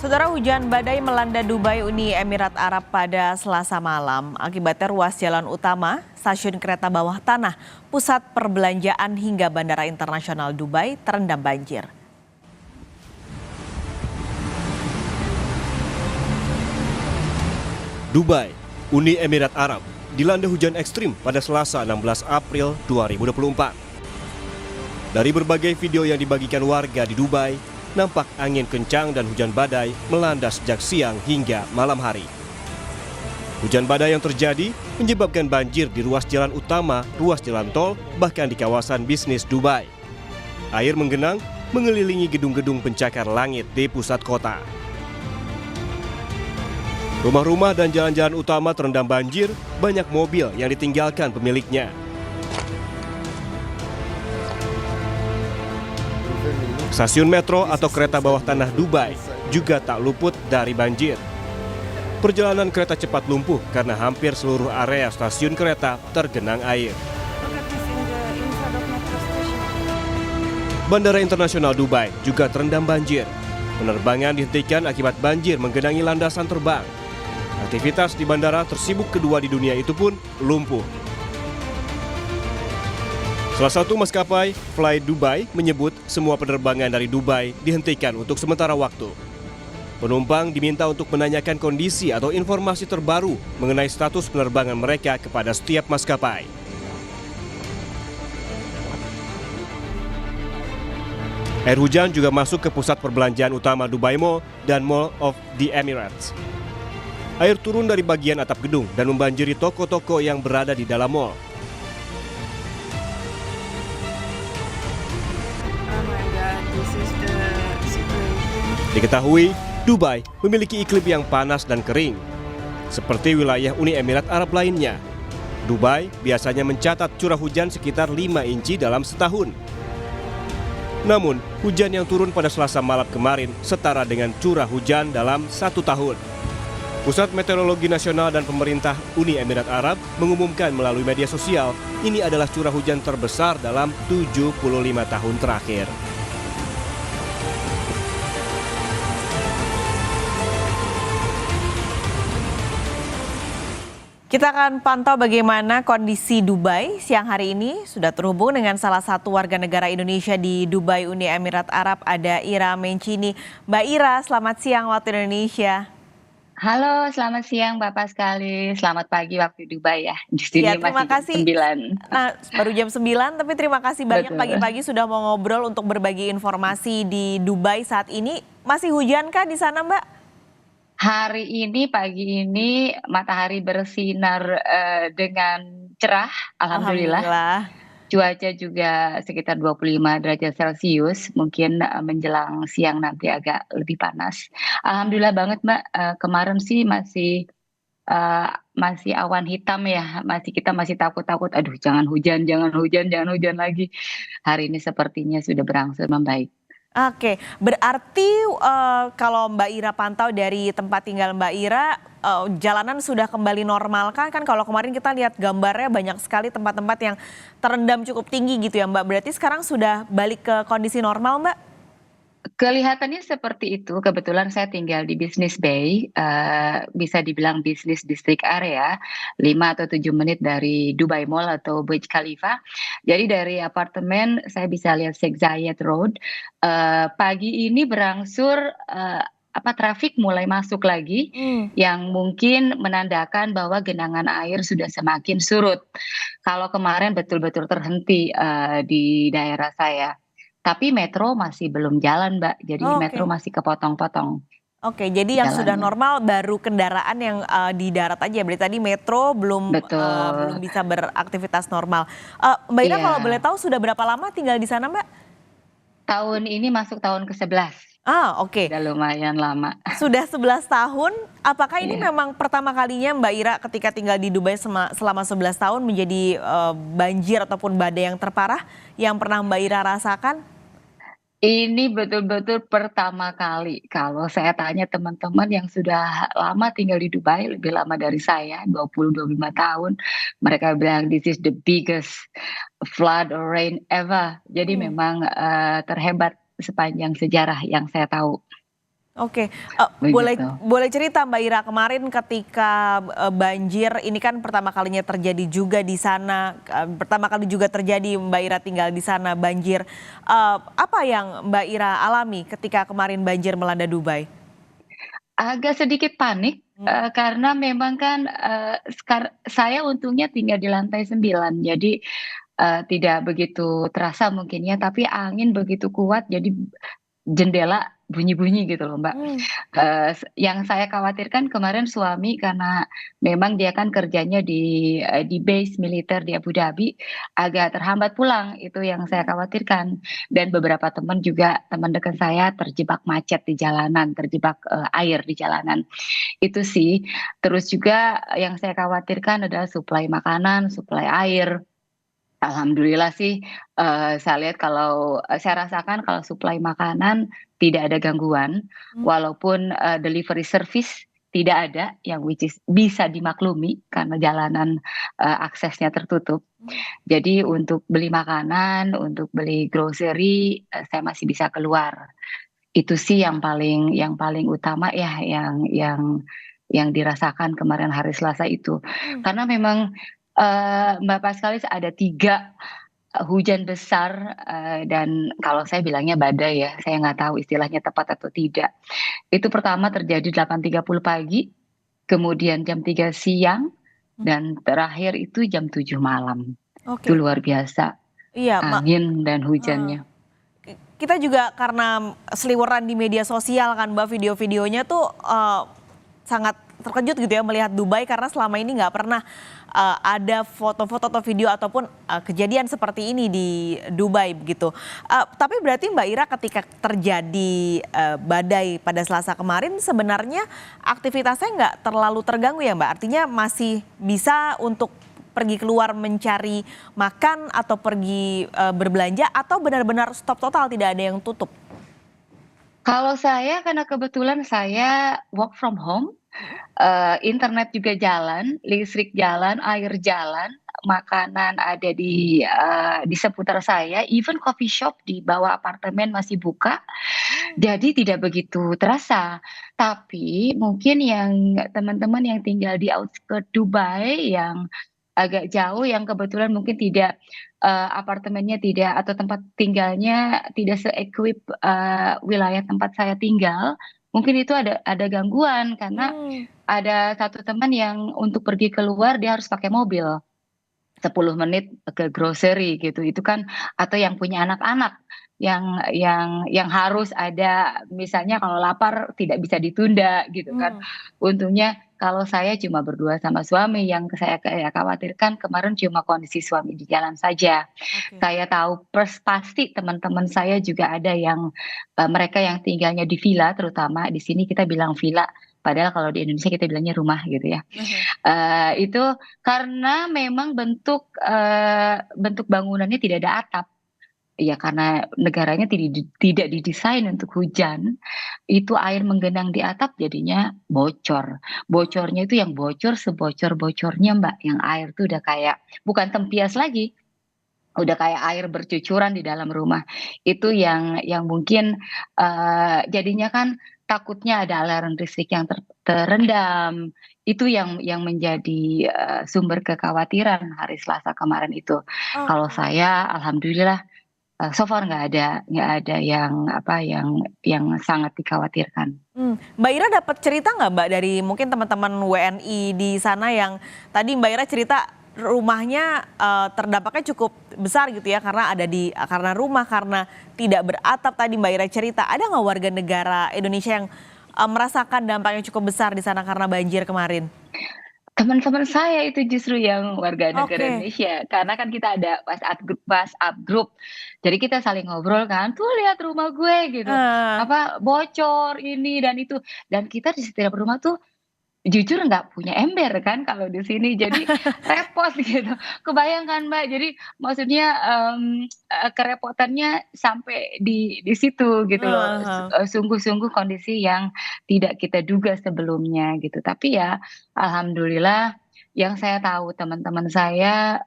Saudara, hujan badai melanda Dubai, Uni Emirat Arab pada Selasa malam. Akibatnya ruas jalan utama, stasiun kereta bawah tanah, pusat perbelanjaan hingga Bandara Internasional Dubai terendam banjir. Dubai, Uni Emirat Arab, dilanda hujan ekstrim pada Selasa 16 April 2024. Dari berbagai video yang dibagikan warga di Dubai, nampak angin kencang dan hujan badai melanda sejak siang hingga malam hari. Hujan badai yang terjadi menyebabkan banjir di ruas jalan utama, ruas jalan tol, bahkan di kawasan bisnis Dubai. Air menggenang mengelilingi gedung-gedung pencakar langit di pusat kota. Rumah-rumah dan jalan-jalan utama terendam banjir, banyak mobil yang ditinggalkan pemiliknya. Stasiun metro atau kereta bawah tanah Dubai juga tak luput dari banjir. Perjalanan kereta cepat lumpuh karena hampir seluruh area stasiun kereta tergenang air. Bandara Internasional Dubai juga terendam banjir. Penerbangan dihentikan akibat banjir menggenangi landasan terbang. Aktivitas di bandara tersibuk kedua di dunia itu pun lumpuh. Salah satu maskapai, Fly Dubai, menyebut semua penerbangan dari Dubai dihentikan untuk sementara waktu. Penumpang diminta untuk menanyakan kondisi atau informasi terbaru mengenai status penerbangan mereka kepada setiap maskapai. Air hujan juga masuk ke pusat perbelanjaan utama Dubai Mall dan Mall of the Emirates. Air turun dari bagian atap gedung dan membanjiri toko-toko yang berada di dalam mall. Diketahui, Dubai memiliki iklim yang panas dan kering. Seperti wilayah Uni Emirat Arab lainnya, Dubai biasanya mencatat curah hujan sekitar 5 inci dalam setahun. Namun, hujan yang turun pada Selasa malam kemarin setara dengan curah hujan dalam 1 tahun. Pusat Meteorologi Nasional dan pemerintah Uni Emirat Arab mengumumkan melalui media sosial ini adalah curah hujan terbesar dalam 75 tahun terakhir. Kita akan pantau bagaimana kondisi Dubai siang hari ini. Sudah terhubung dengan salah satu warga negara Indonesia di Dubai, Uni Emirat Arab, ada Ira Mencini. Mbak Ira, selamat siang waktu Indonesia. Halo, selamat siang Bapak sekali. Selamat pagi waktu Dubai ya. Di sini Ya, terima masih jam kasih. 9. Nah, baru jam 9, tapi terima kasih banyak Betul. pagi-pagi sudah mau ngobrol untuk berbagi informasi di Dubai saat ini. Masih hujankah di sana, Mbak? Hari ini, pagi ini matahari bersinar dengan cerah, alhamdulillah. Alhamdulillah. Cuaca juga sekitar 25 derajat Celcius, mungkin menjelang siang nanti agak lebih panas. Alhamdulillah banget Mbak, kemarin sih masih awan hitam ya, kita masih takut-takut, aduh jangan hujan, jangan hujan, jangan hujan lagi. Hari ini sepertinya sudah berangsur membaik. Oke, berarti kalau Mbak Ira pantau dari tempat tinggal Mbak Ira, jalanan sudah kembali normal kan? Kan kalau kemarin kita lihat gambarnya banyak sekali tempat-tempat yang terendam cukup tinggi gitu ya Mbak. Berarti sekarang sudah balik ke kondisi normal Mbak? Kelihatannya seperti itu. Kebetulan saya tinggal di Business Bay, bisa dibilang bisnis district area, 5 atau 7 menit dari Dubai Mall atau Burj Khalifa. Jadi dari apartemen saya bisa lihat Sheikh Zayed Road. Pagi ini berangsur trafik mulai masuk lagi, yang mungkin menandakan bahwa genangan air sudah semakin surut. Kalau kemarin betul-betul terhenti di daerah saya. Tapi metro masih belum jalan, Mbak. Jadi metro masih kepotong-potong Oke, jadi yang sudah jalannya. normal baru kendaraan yang di darat aja. Berarti tadi metro belum Betul. bisa beraktivitas normal. Mbak Ira, kalau boleh Iya. tahu sudah berapa lama tinggal di sana Mbak? Tahun ini masuk tahun ke-11. Oke. Udah lumayan lama. Sudah 11 tahun, apakah ini Iya. memang pertama kalinya Mbak Ira ketika tinggal di Dubai selama 11 tahun menjadi banjir ataupun badai yang terparah yang pernah Mbak Ira rasakan? Ini betul-betul pertama kali. Kalau saya tanya teman-teman yang sudah lama tinggal di Dubai, lebih lama dari saya, 20-25 tahun, mereka bilang this is the biggest flood or rain ever. Jadi memang terhebat sepanjang sejarah yang saya tahu. Oke, boleh begitu. boleh cerita Mbak Ira kemarin ketika, banjir ini kan pertama kalinya terjadi juga di sana, pertama kali juga terjadi Mbak Ira tinggal di sana banjir, apa yang Mbak Ira alami ketika kemarin banjir melanda Dubai? Agak sedikit panik, Mmm. karena memang kan, saya untungnya tinggal di lantai 9 jadi, tidak begitu terasa mungkin ya, tapi angin begitu kuat jadi jendela bunyi-bunyi gitu loh, Mbak. Mmm. Yang saya khawatirkan kemarin suami karena memang dia kan kerjanya di base militer di Abu Dhabi, agak terhambat pulang, itu yang saya khawatirkan. Dan beberapa teman juga, teman dekat saya terjebak macet di jalanan, terjebak, air di jalanan, itu sih. Terus juga yang saya khawatirkan adalah suplai makanan, suplai air. Alhamdulillah sih, saya lihat kalau saya rasakan kalau suplai makanan tidak ada gangguan, Mmm. walaupun, delivery service tidak ada, yang which is bisa dimaklumi karena jalanan, aksesnya tertutup. Mmm. Jadi untuk beli makanan, untuk beli grocery, saya masih bisa keluar. Itu sih yang paling utama ya, yang dirasakan kemarin hari Selasa itu. Mmm. Karena memang, Mbak Paskalis ada 3 hujan besar, dan kalau saya bilangnya badai ya, saya nggak tahu istilahnya tepat atau tidak. Itu pertama terjadi 8.30 pagi, kemudian jam 3 siang, Mmm. dan terakhir itu jam 7 malam. Itu Oke. luar biasa, Iya, angin dan heeh. hujannya. Kita juga karena seliweran di media sosial kan Mbak, video-videonya tuh, sangat terkejut gitu ya melihat Dubai karena selama ini nggak pernah, ada foto-foto atau video ataupun, kejadian seperti ini di Dubai begitu. Tapi berarti Mbak Ira ketika terjadi, badai pada Selasa kemarin sebenarnya aktivitasnya nggak terlalu terganggu ya Mbak? Artinya masih bisa untuk pergi keluar mencari makan atau pergi, berbelanja atau benar-benar stop total tidak ada yang tutup? Kalau saya karena kebetulan saya work from home, Mhm. internet juga jalan, listrik jalan, air jalan, makanan ada di seputar saya, even coffee shop di bawah apartemen masih buka, Mmm. jadi tidak begitu terasa. Tapi mungkin yang teman-teman yang tinggal di outskirt Dubai yang agak jauh yang kebetulan mungkin tidak, apartemennya tidak atau tempat tinggalnya tidak se-equip, wilayah tempat saya tinggal, mungkin itu ada gangguan karena Mmm. ada satu teman yang untuk pergi keluar dia harus pakai mobil. 10 menit ke grocery gitu, itu kan atau yang punya anak-anak, yang harus ada misalnya kalau lapar tidak bisa ditunda gitu kan. Mmm. Untungnya kalau saya cuma berdua sama suami, yang saya kayak khawatirkan kemarin cuma kondisi suami di jalan saja. Oke. Saya tahu pasti teman-teman saya juga ada yang, mereka yang tinggalnya di villa terutama, di sini kita bilang villa, padahal kalau di Indonesia kita bilangnya rumah gitu ya. Itu karena memang bentuk bangunannya tidak ada atap. Ya karena negaranya tidak didesain untuk hujan, itu air menggenang di atap jadinya bocor. Bocornya itu yang bocor sebocor-bocornya Mbak, yang air tuh udah kayak bukan tempias lagi, udah kayak air bercucuran di dalam rumah. Itu yang mungkin, jadinya kan takutnya ada aliran listrik yang terendam, itu yang menjadi, sumber kekhawatiran hari Selasa kemarin itu. Kalau Oke. saya alhamdulillah, so far nggak ada yang apa, yang sangat dikhawatirkan. Mbak Ira dapat cerita nggak Mbak dari mungkin teman-teman WNI di sana yang tadi Mbak Ira cerita rumahnya, terdampaknya cukup besar gitu ya karena karena rumah, karena tidak beratap tadi Mbak Ira cerita. Ada nggak warga negara Indonesia yang, merasakan dampaknya cukup besar di sana karena banjir kemarin? Teman-teman saya itu justru yang warga negara Oke. Indonesia, karena kan kita ada WhatsApp group, jadi kita saling ngobrol kan, "Tuh lihat rumah gue," gitu, Eee, apa, "bocor ini dan itu." Dan kita di setiap rumah tuh jujur nggak punya ember kan kalau di sini, jadi repot gitu. Kebayang kan, Mbak, jadi maksudnya, kerepotannya sampai di situ gitu loh, heeh. sungguh-sungguh kondisi yang tidak kita duga sebelumnya gitu. Tapi ya alhamdulillah yang saya tahu teman-teman saya,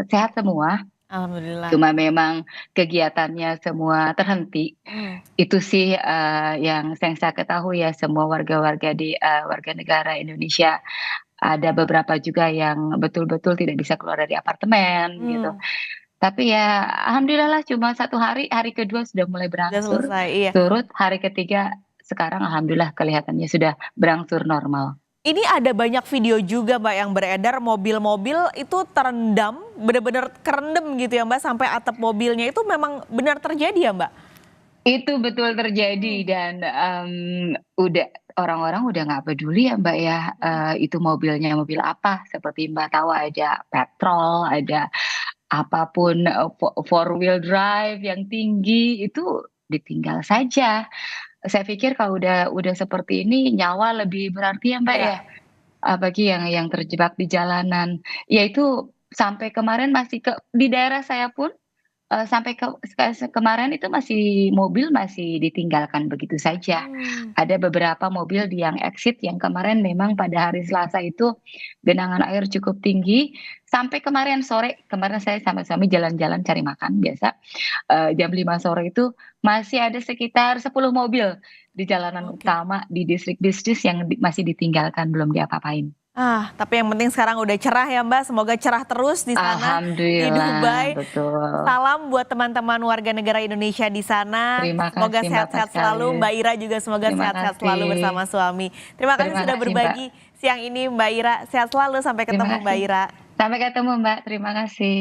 sehat semua, Alhamdulillah. Cuma memang kegiatannya semua terhenti. Hmm. Itu sih, yang saya ketahui ya, semua warga negara Indonesia. Ada beberapa juga yang betul-betul tidak bisa keluar dari apartemen gitu. Hmm. Tapi ya alhamdulillah lah cuma 1 hari, hari kedua sudah mulai Udah berangsur selesai, iya. surut, hari ketiga sekarang alhamdulillah kelihatannya sudah berangsur normal. Ini ada banyak video juga Mbak yang beredar mobil-mobil itu terendam, benar-benar kerendam gitu ya Mbak sampai atap mobilnya itu memang benar terjadi ya Mbak? Itu betul terjadi Hmm. dan, udah orang-orang udah nggak peduli ya, Mbak, ya, Hmm. itu mobilnya mobil apa, seperti Mbak tahu ada petrol, ada apapun, four wheel drive yang tinggi, itu ditinggal saja. Saya pikir kalau udah seperti ini nyawa lebih berarti ya, Mbak, ya, Iya. bagi yang terjebak di jalanan. Ya itu sampai kemarin masih di daerah saya pun sampai kemarin itu mobil masih ditinggalkan begitu saja. Hmm. Ada beberapa mobil yang exit yang kemarin memang pada hari Selasa itu genangan air cukup tinggi, sampai kemarin sore, kemarin saya sama suami jalan-jalan cari makan biasa, jam 5 sore itu masih ada sekitar 10 mobil di jalanan Oke. utama di distrik bisnis yang masih ditinggalkan, belum diapa-apain. Tapi yang penting sekarang udah cerah ya Mbak, semoga cerah terus di sana di Alhamdulillah, Dubai. betul. Salam buat teman-teman warga negara Indonesia di sana. Terima Semoga kasih Mbak sehat-sehat selalu. Paskalis. Mbak Ira juga semoga Terima sehat-sehat selalu kasih. bersama suami. Terima kasih Terima sudah kasih, Mbak. berbagi siang ini Mbak Ira. Sehat selalu, sampai Terima ketemu Mbak kasih. Ira. Sampai ketemu, Mbak. Terima kasih.